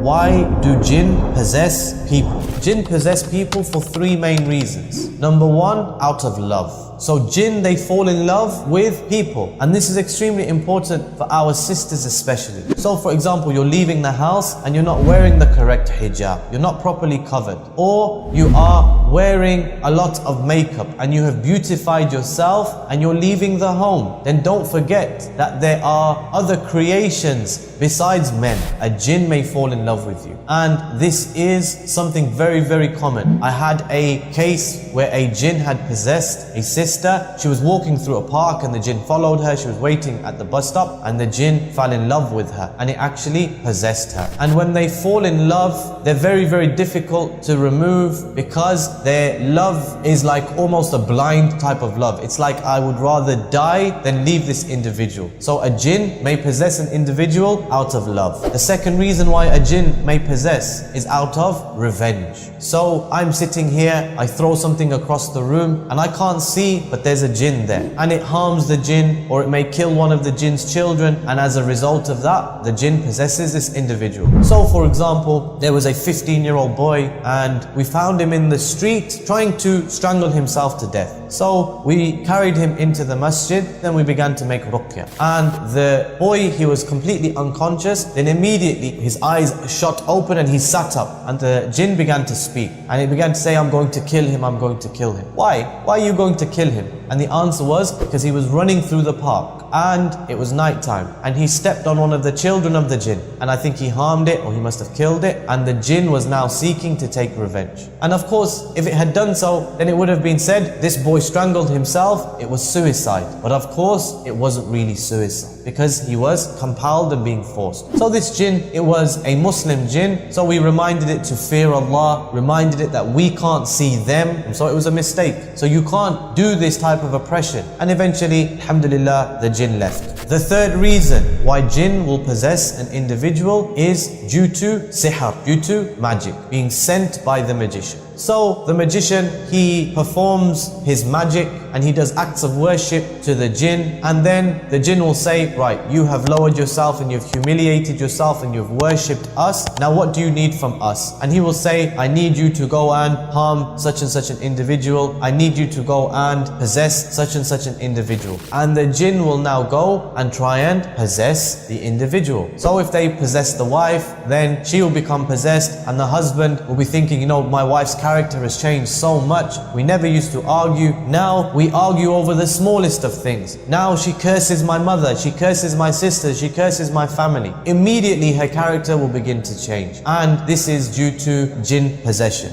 why do jinn possess people? Jinn possess people for three main reasons. Number one, out of love. So jinn, they fall in love with people. And this is extremely important for our sisters especially. So for example, you're leaving the house and you're not wearing the correct hijab. You're not properly covered. Or you are wearing a lot of makeup and you have beautified yourself and you're leaving the home. Then don't forget that there are other creations besides men. A jinn may fall in love with you. And this is something very, very common. I had a case where a jinn had possessed a sister. She was walking through a park and the jinn followed her. She was waiting at the bus stop and the jinn fell in love with her and it actually possessed her. And when they fall in love, they're very, very difficult to remove because their love is like almost a blind type of love. It's like, I would rather die than leave this individual. So a jinn may possess an individual out of love. The second reason why a jinn may possess is out of revenge. So I'm sitting here, I throw something across the room and I can't see, but there's a jinn there and it harms the jinn, or it may kill one of the jinn's children, and as a result of that, the jinn possesses this individual. So for example, there was a 15-year-old boy and we found him in the street trying to strangle himself to death. So we carried him into the masjid, then we began to make ruqya. And the boy, he was completely unconscious. Then immediately his eyes shot open and he sat up and the jinn began to speak. And he began to say, I'm going to kill him, I'm going to kill him. Why? Why are you going to kill him? And the answer was, because he was running through the park and it was night time and he stepped on one of the children of the jinn, and I think he harmed it or he must have killed it, and the jinn was now seeking to take revenge. And of course, if it had done so, then it would have been said, this boy strangled himself, it was suicide. But of course, it wasn't really suicide because he was compelled and being forced. So this jinn, it was a Muslim jinn, so we reminded it to fear Allah, reminded it that we can't see them, and so it was a mistake. So you can't do this type of oppression. And eventually, alhamdulillah, the jinn left. The third reason why jinn will possess an individual is due to sihr, due to magic, being sent by the magician. So the magician, he performs his magic and he does acts of worship to the jinn, and then the jinn will say, right, you have lowered yourself and you've humiliated yourself and you've worshipped us. Now what do you need from us? And he will say, I need you to go and harm such and such an individual. I need you to go and possess such and such an individual. And the jinn will now go and try and possess the individual. So if they possess the wife, then she will become possessed, and the husband will be thinking, you know, my wife's character has changed so much. We never used to argue. Now we argue over the smallest of things. Now she curses my mother, she curses my sister, she curses my family. Immediately her character will begin to change. And this is due to jinn possession.